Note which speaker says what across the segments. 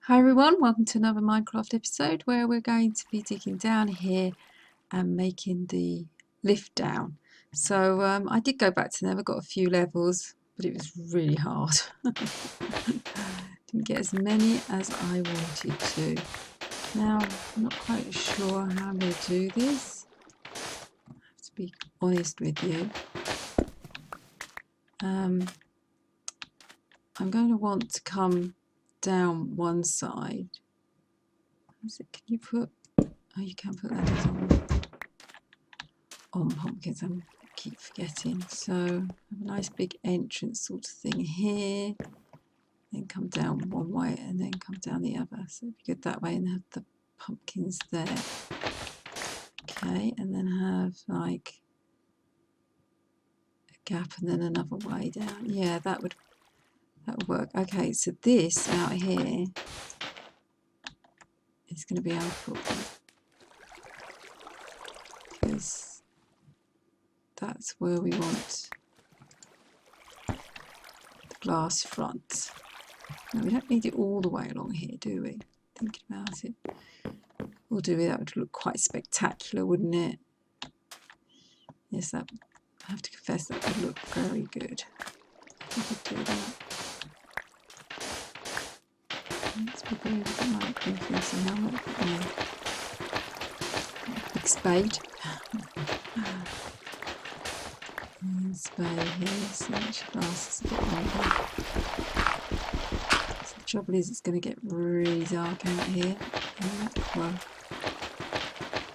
Speaker 1: Hi everyone, welcome to another Minecraft episode where we're going to be digging down here and making the lift down. So I did go back to Nether, got a few levels, but it was really hard. Didn't get as many as I wanted to. Now, I'm not quite sure how I'm going to do this. I have to be honest with you. I'm going to want to come down one side. Can you put... Oh, you can put that on pumpkins. I keep forgetting. So have a nice big entrance sort of thing here. Then come down one way and then come down the other. So it'd be good that way and have the pumpkins there. Okay, and then have like a gap and then another way down. Yeah, that would work. Okay, so this out here is going to be our problem, because that's where we want the glass front. Now, we don't need it all the way along here, do we? Thinking about it. Or do we? That would look quite spectacular, wouldn't it? Yes, that, I have to confess, that would look very good. We could do that. Let's be very confusing now. Big spade. And spade here, so much glass is a bit longer. So the trouble is, it's going to get really dark out here. And that, well,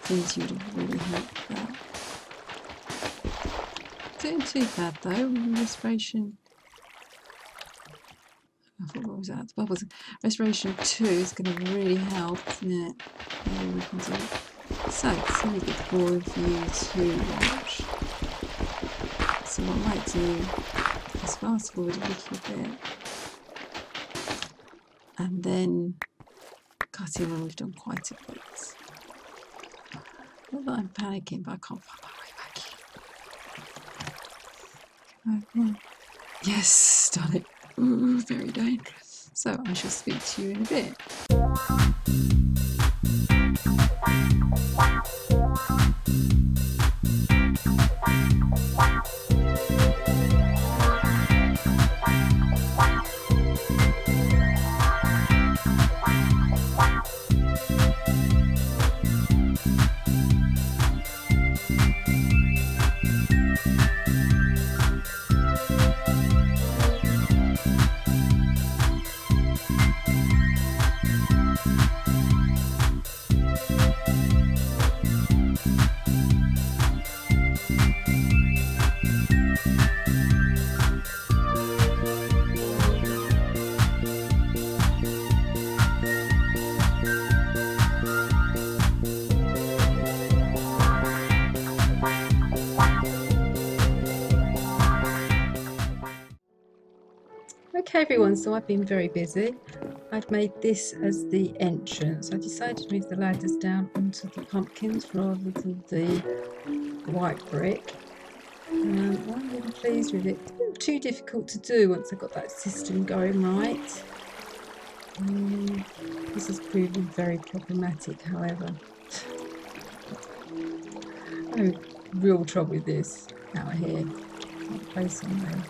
Speaker 1: things would have really helped that. Doing too bad though. Restoration. I thought, what was that? The bubbles. Restoration 2 is going to really help, isn't it? Maybe we can do it. So it's a little bit boring for you to watch. So what I might do is fast forward a little bit and then cut in when we've done quite a bit. Not that I'm panicking, but I can't find my way back. Come on. Yes, done it. Ooh, very dangerous. So I shall speak to you in a bit. Okay everyone, so I've been very busy. I've made this as the entrance. I decided to move the ladders down onto the pumpkins rather than the white brick. I'm really pleased with it. It wasn't too difficult to do once I got that system going right. This has proven very problematic, however. I have real trouble with this out here. Can't place on there.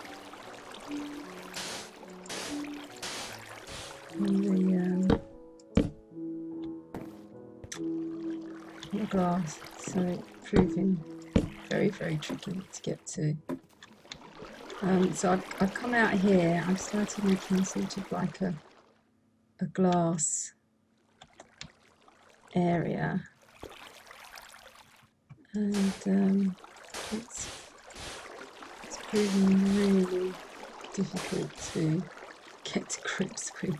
Speaker 1: The glass, so it's proving very, very tricky to get to. So I've come out here. I've started making sort of like a glass area, and it's proving really difficult to get to grips with.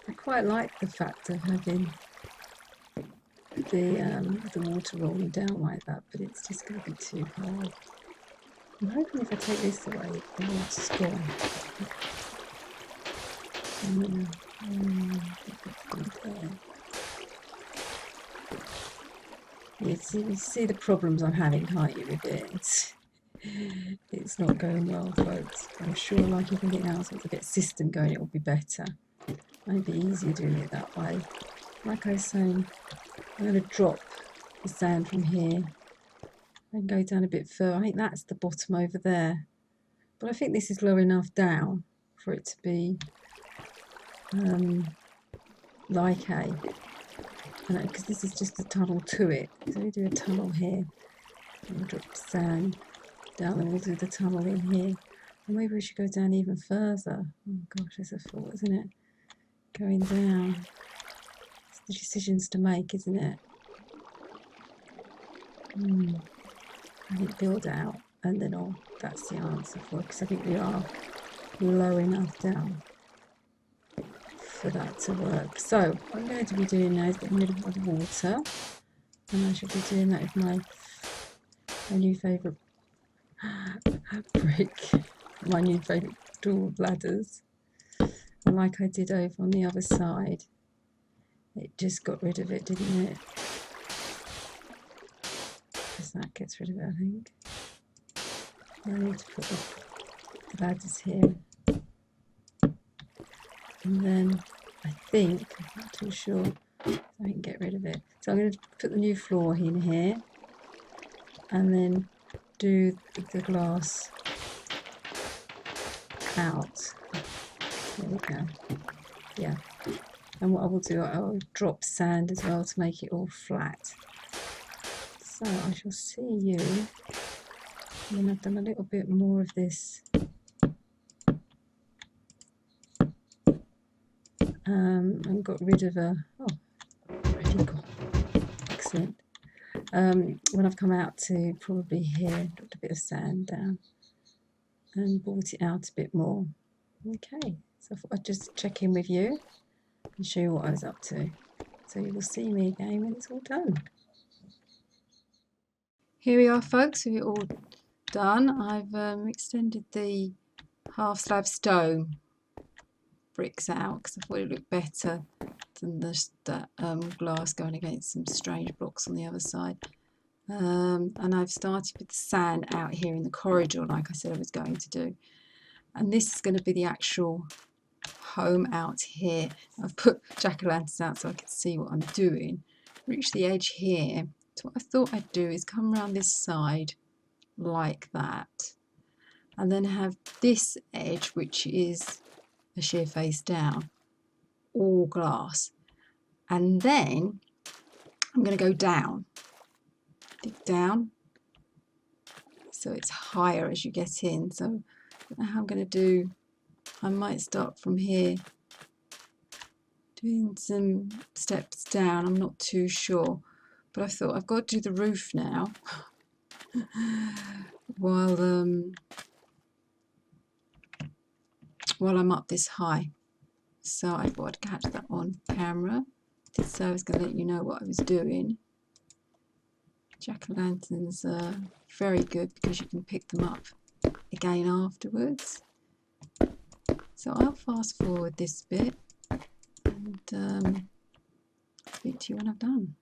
Speaker 1: I quite like the fact of having the water rolling down like that, but it's just going to be too hard. I'm hoping if I take this away, the water's gone. You see the problems I'm having, can't you, with it? It's not going well, folks. I'm sure, like everything else, if we get system going, it will be better. Might be easier doing it that way. Like I was saying, I'm going to drop the sand from here and go down a bit further. I think that's the bottom over there. But I think this is low enough down for it to be like a, because this is just a tunnel to it. So we do a tunnel here and drop sand down, and we'll do the tunnel in here. Or maybe we should go down even further. Oh gosh, there's a thought, isn't it? Going down. It's the decisions to make, isn't it? And it build out, and then that's the answer for it, because I think we are low enough down for that to work. So what I'm going to be doing now is getting rid of the water, and I should be doing that with my new favourite brick, my new favourite door bladders. And like I did over on the other side, it just got rid of it, didn't it? Because that gets rid of it, I think. I need to put the bladders here. And then I think, I'm not too sure, so I can get rid of it. So I'm going to put the new floor in here, and then do the glass out. There we go. Yeah. And what I will do, I'll drop sand as well to make it all flat. So I shall see you when I've done a little bit more of this. And got rid of already gone. Excellent. When I've come out to probably here, dropped a bit of sand down and brought it out a bit more. Okay, so I thought I'd just check in with you and show you what I was up to. So you will see me again when it's all done. Here we are, folks, with it all done. I've extended the half slab stone bricks out because I thought it looked better than the glass going against some strange blocks on the other side. And I've started with the sand out here in the corridor, like I said I was going to do. And this is going to be the actual home out here. I've put jack-o'-lanterns out so I can see what I'm doing. Reach the edge here. So what I thought I'd do is come around this side like that, and then have this edge, which is a sheer face down, all glass. And then I'm going to go down, dig down, so it's higher as you get in. So I don't know how I'm going to do. I might start from here, doing some steps down. I'm not too sure, but I thought I've got to do the roof now while I'm up this high. So I thought I'd catch that on camera. So I was going to let you know what I was doing. Jack-o'-lanterns are very good because you can pick them up again afterwards. So I'll fast forward this bit and speak to you when I've done.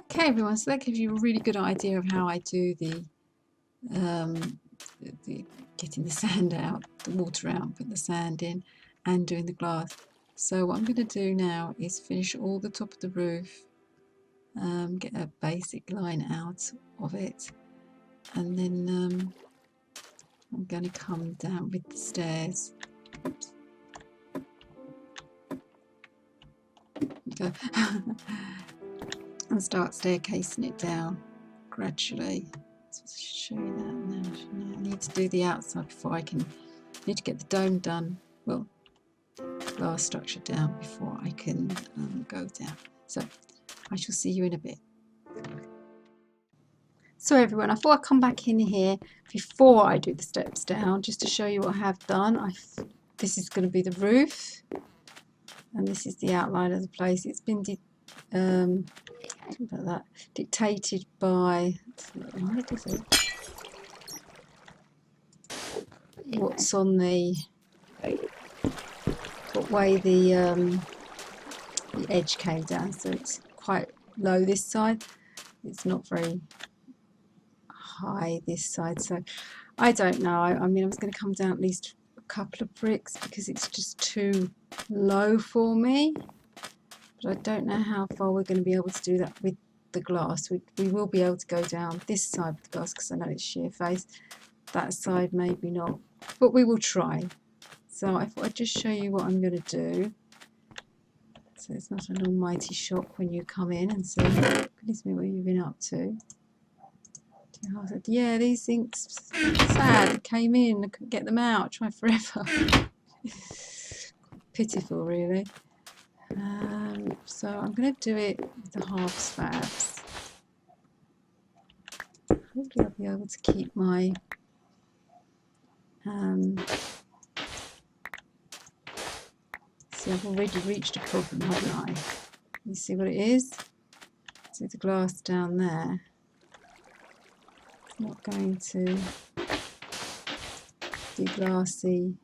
Speaker 1: Okay everyone, so that gives you a really good idea of how I do the getting the sand out, the water out, put the sand in and doing the glass. So what I'm going to do now is finish all the top of the roof, get a basic line out of it, and then I'm going to come down with the stairs. Oops. go. And start staircasing it down gradually. So I should show you that. And then I need to do the outside before I can. Need to get the dome done. Well, glass structure down before I can go down. So I shall see you in a bit. So everyone, I thought I'd come back in here before I do the steps down, just to show you what I have done. This is going to be the roof, and this is the outline of the place. It's been dictated by what's on what way the edge came down. So it's quite low this side. It's not very high this side. So I don't know. I mean, I was going to come down at least a couple of bricks because it's just too low for me. But I don't know how far we're going to be able to do that with the glass. We will be able to go down this side of the glass because I know it's sheer face. That side maybe not, but we will try. So I thought I'd just show you what I'm going to do. So it's not an almighty shock when you come in and say, goodness me, what you've been up to. I said, yeah, these things sad. Came in, I couldn't get them out. Tried forever. Pitiful, really. So I'm going to do it with the half slabs. Hopefully I'll be able to keep my see, I've already reached a problem, haven't I? You see what it is? See the glass down there? It's not going to be glassy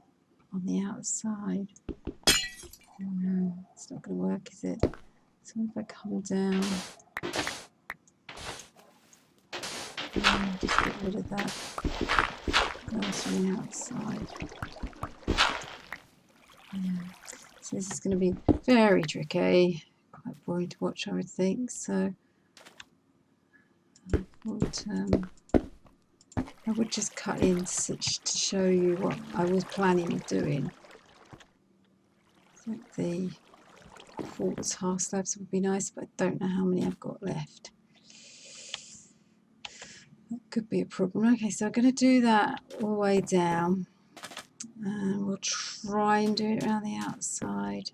Speaker 1: on the outside. No, it's not going to work, is it? So if I come down, just get rid of that glass on the outside. Yeah. So this is going to be very tricky, quite boring to watch, I would think. So I would just cut in to show you what I was planning on doing. I think the quartz half slabs would be nice, but I don't know how many I've got left. That could be a problem. Okay, so I'm going to do that all the way down. And we'll try and do it around the outside.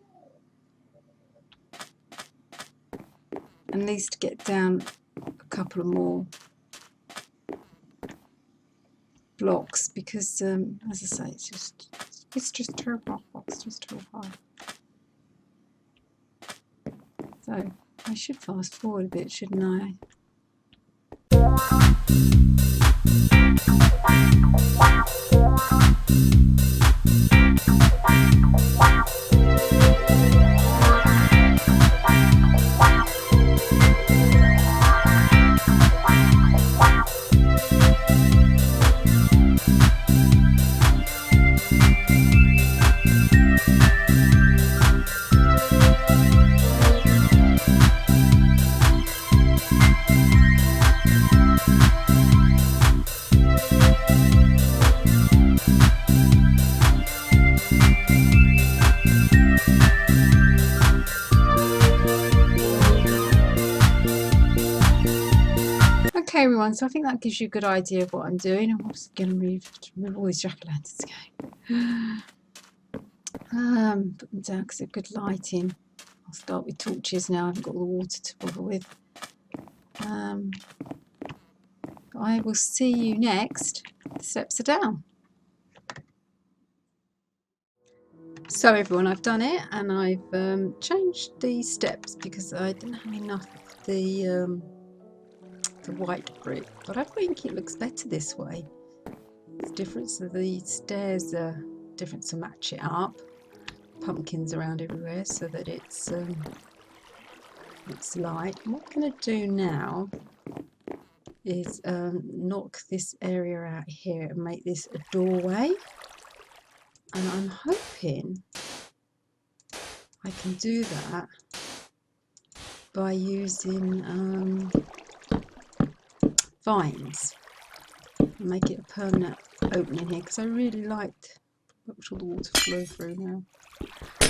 Speaker 1: At least get down a couple of more blocks because, as I say, it's just too hard. It's just too hard. So I should fast forward a bit, shouldn't I? Okay everyone, so I think that gives you a good idea of what I'm doing. I'm also going to move all these jack-o'-lanterns again. Put them down because they're good lighting. I'll start with torches now. I haven't got all the water to bother with. I will see you next. The steps are down. So everyone, I've done it and I've changed the steps because I didn't have enough of the white brick, but I think it looks better this way. It's different, so the stairs are different to match it up. Pumpkins around everywhere so that it's light. And what I'm going to do now is knock this area out here and make this a doorway, and I'm hoping I can do that by using vines and make it a permanent opening here, because I really liked, watch all the water flow through now.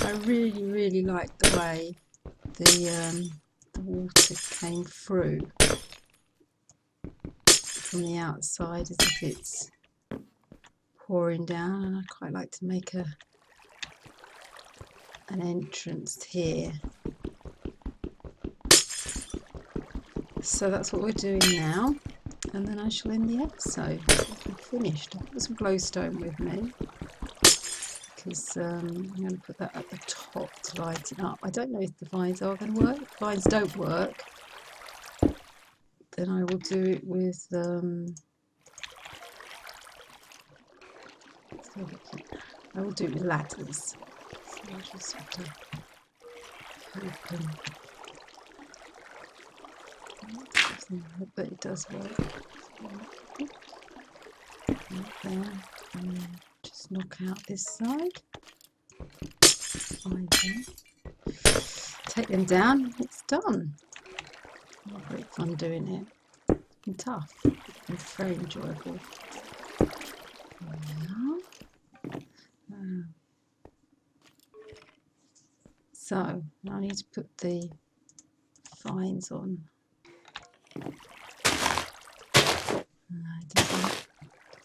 Speaker 1: I really like the way the water came through from the outside as if it's pouring down, and I quite like to make an entrance here. So that's what we're doing now, and then I shall end the episode. I'm finished. I've got some glowstone with me because I'm going to put that at the top to light it up. I don't know if the vines are going to work. If vines don't work, then I will do it with ladders. So I'll just have to open. I hope that it does work. There, and then just knock out this side. Take them down. It's done. Great fun doing it. It's been tough. It's been very enjoyable. So now I need to put the vines on.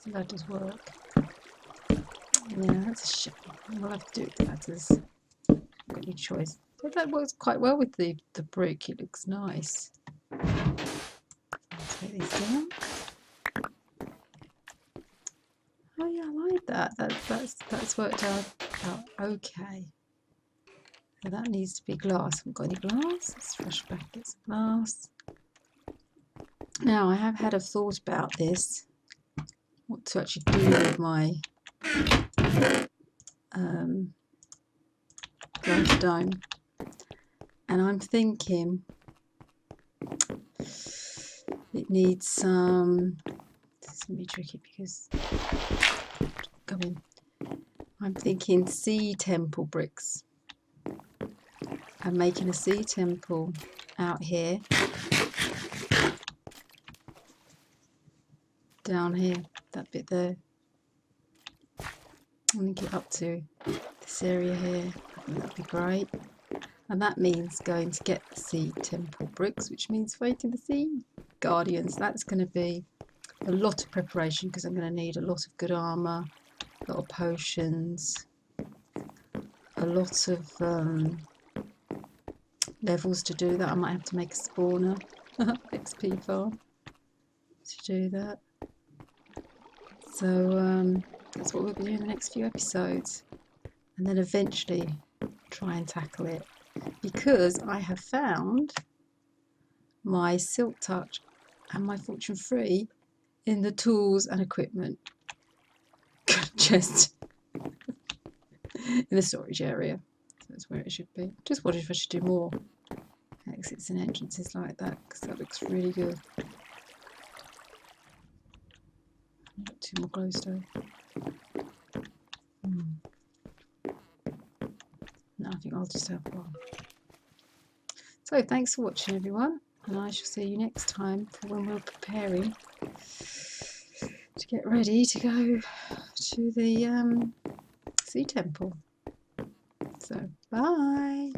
Speaker 1: That does work. Yeah, that's a shame. We'll have to do it with ladders. I've got no choice. But that works quite well with the brick. It looks nice. I'll take these down. Oh yeah, I like that. That's worked out okay. So that needs to be glass. Haven't got any glass. Let's rush back and get some glass. Now I have had a thought about this. What to actually do with my glass dome, and I'm thinking it needs some. This is going to be tricky because I'm thinking sea temple bricks. I'm making a sea temple out here, down here, that bit there. I'm going to get up to this area here. I think that'd be great. And that means going to get the sea temple bricks, which means fighting the sea guardians. That's going to be a lot of preparation because I'm going to need a lot of good armour, a lot of potions, a lot of levels to do that. I might have to make a spawner, XP farm, to do that. So that's what we'll be doing in the next few episodes, and then eventually try and tackle it, because I have found my Silk Touch and my Fortune Free in the tools and equipment chest in the storage area. So that's where it should be. Just wondered if I should do more exits and entrances like that, because that looks really good. I've got 2 more glowstone. No, I think I'll just have one. So thanks for watching, everyone, and I shall see you next time for when we're preparing to get ready to go to the sea temple. So bye.